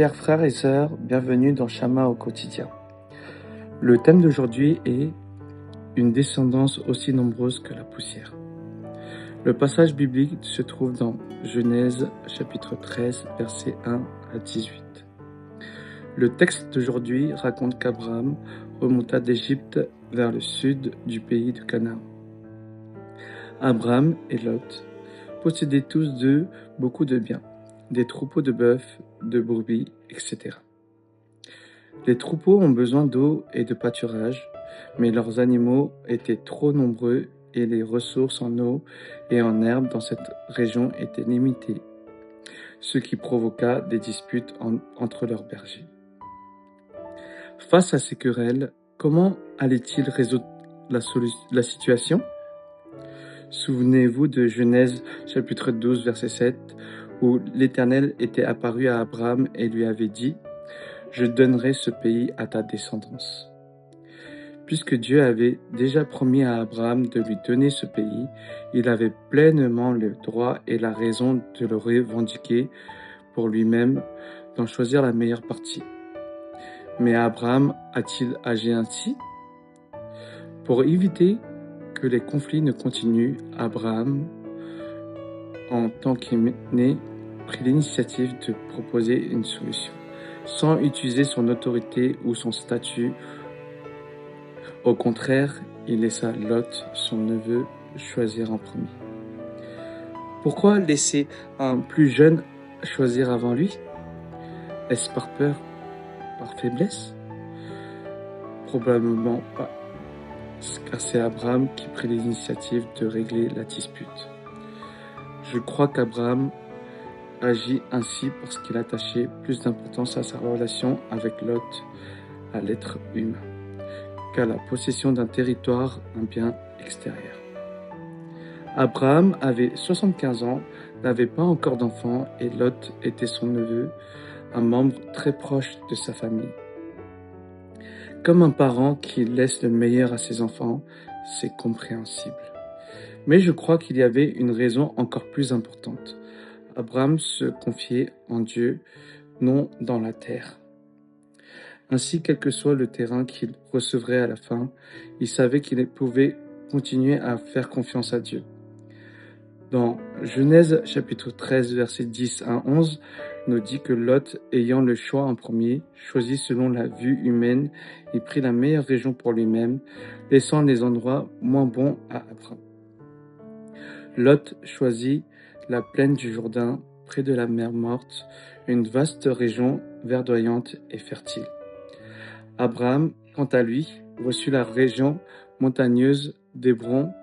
Chers frères et sœurs, bienvenue dans Chama au quotidien. Le thème d'aujourd'hui est une descendance aussi nombreuse que la poussière. Le passage biblique se trouve dans Genèse chapitre 13, versets 1 à 18. Le texte d'aujourd'hui raconte qu'Abraham remonta d'Égypte vers le sud du pays de Canaan. Abraham et Lot possédaient tous deux beaucoup de biens, des troupeaux de bœufs, de brebis, etc. Les troupeaux ont besoin d'eau et de pâturage, mais leurs animaux étaient trop nombreux et les ressources en eau et en herbe dans cette région étaient limitées, ce qui provoqua des disputes entre leurs bergers. Face à ces querelles, comment allait-il résoudre la situation ? Souvenez-vous de Genèse chapitre 12 verset 7 où l'Éternel était apparu à Abraham et lui avait dit « Je donnerai ce pays à ta descendance ». Puisque Dieu avait déjà promis à Abraham de lui donner ce pays, il avait pleinement le droit et la raison de le revendiquer pour lui-même, d'en choisir la meilleure partie. Mais Abraham a-t-il agi ainsi ? Pour éviter que les conflits ne continuent, Abraham, en tant qu'aîné, prit l'initiative de proposer une solution, sans utiliser son autorité ou son statut. Au contraire, il laissa Lot, son neveu, choisir en premier. Pourquoi laisser un plus jeune choisir avant lui ? Est-ce par peur, par faiblesse ? Probablement pas, car c'est Abraham qui prit l'initiative de régler la dispute. Je crois qu'Abraham agit ainsi parce qu'il attachait plus d'importance à sa relation avec Lot, à l'être humain, qu'à la possession d'un territoire, un bien extérieur. Abraham avait 75 ans, n'avait pas encore d'enfant et Lot était son neveu, un membre très proche de sa famille. Comme un parent qui laisse le meilleur à ses enfants, c'est compréhensible. Mais je crois qu'il y avait une raison encore plus importante. Abraham se confiait en Dieu, non dans la terre. Ainsi, quel que soit le terrain qu'il recevrait à la fin, il savait qu'il pouvait continuer à faire confiance à Dieu. Dans Genèse chapitre 13, versets 10 à 11, nous dit que Lot, ayant le choix en premier, choisit selon la vue humaine, il prit la meilleure région pour lui-même, laissant les endroits moins bons à Abraham. Lot choisit la plaine du Jourdain, près de la mer Morte, une vaste région verdoyante et fertile. Abraham, quant à lui, reçut la région montagneuse d'Hébron,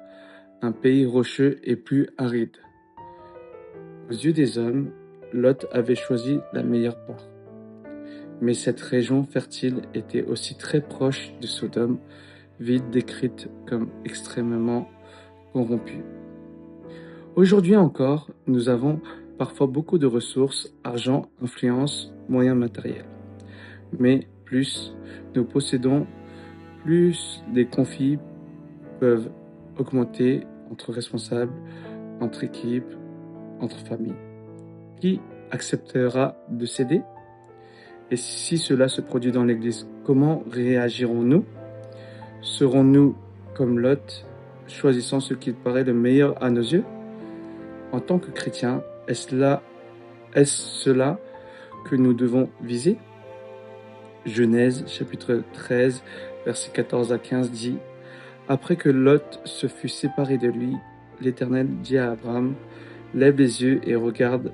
un pays rocheux et plus aride. Aux yeux des hommes, Lot avait choisi la meilleure part. Mais cette région fertile était aussi très proche de Sodome, ville décrite comme extrêmement corrompue. Aujourd'hui encore, nous avons parfois beaucoup de ressources, argent, influence, moyens matériels. Mais plus nous possédons, plus les conflits peuvent augmenter entre responsables, entre équipes, entre familles. Qui acceptera de céder ? Et si cela se produit dans l'Église, comment réagirons-nous ? Serons-nous comme Lot, choisissant ce qui paraît le meilleur à nos yeux ? En tant que chrétiens, est-ce cela que nous devons viser ? Genèse chapitre 13, versets 14 à 15 dit « Après que Lot se fut séparé de lui, l'Éternel dit à Abraham, « Lève les yeux et regarde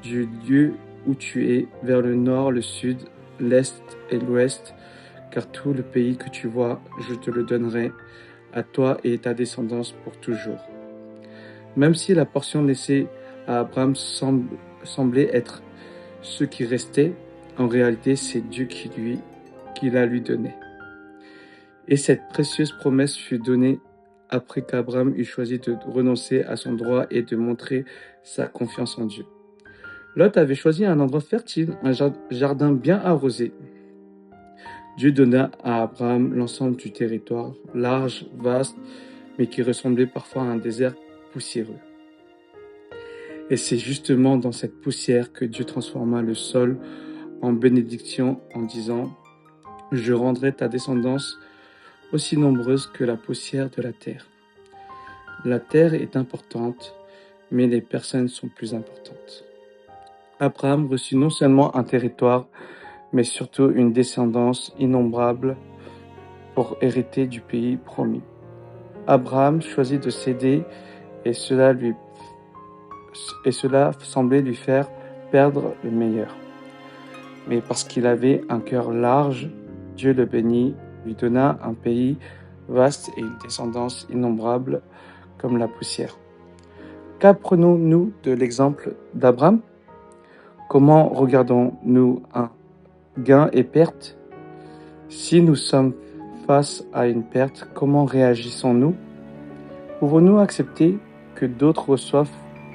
du lieu où tu es vers le nord, le sud, l'est et l'ouest, car tout le pays que tu vois, je te le donnerai à toi et ta descendance pour toujours. » Même si la portion laissée à Abraham semblait être ce qui restait, en réalité c'est Dieu qui la lui donnait. Et cette précieuse promesse fut donnée après qu'Abraham eut choisi de renoncer à son droit et de montrer sa confiance en Dieu. Lot avait choisi un endroit fertile, un jardin bien arrosé. Dieu donna à Abraham l'ensemble du territoire, large, vaste, mais qui ressemblait parfois à un désert poussiéreux. Et c'est justement dans cette poussière que Dieu transforma le sol en bénédiction en disant « Je rendrai ta descendance aussi nombreuse que la poussière de la terre ». La terre est importante, mais les personnes sont plus importantes. Abraham reçut non seulement un territoire, mais surtout une descendance innombrable pour hériter du pays promis. Abraham choisit de céder et cela semblait lui faire perdre le meilleur. Mais parce qu'il avait un cœur large, Dieu le bénit, lui donna un pays vaste et une descendance innombrable comme la poussière. Qu'apprenons-nous de l'exemple d'Abraham? Comment regardons-nous un gain et perte? Si nous sommes face à une perte, comment réagissons-nous? Pouvons-nous accepter que d'autres reçoivent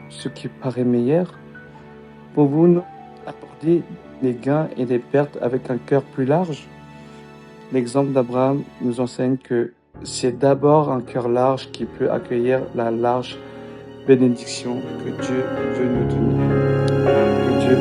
ce qui paraît meilleur? Pouvons-nous aborder les gains et les pertes avec un cœur plus large? L'exemple d'Abraham nous enseigne que c'est d'abord un cœur large qui peut accueillir la large bénédiction que Dieu veut nous donner. Que Dieu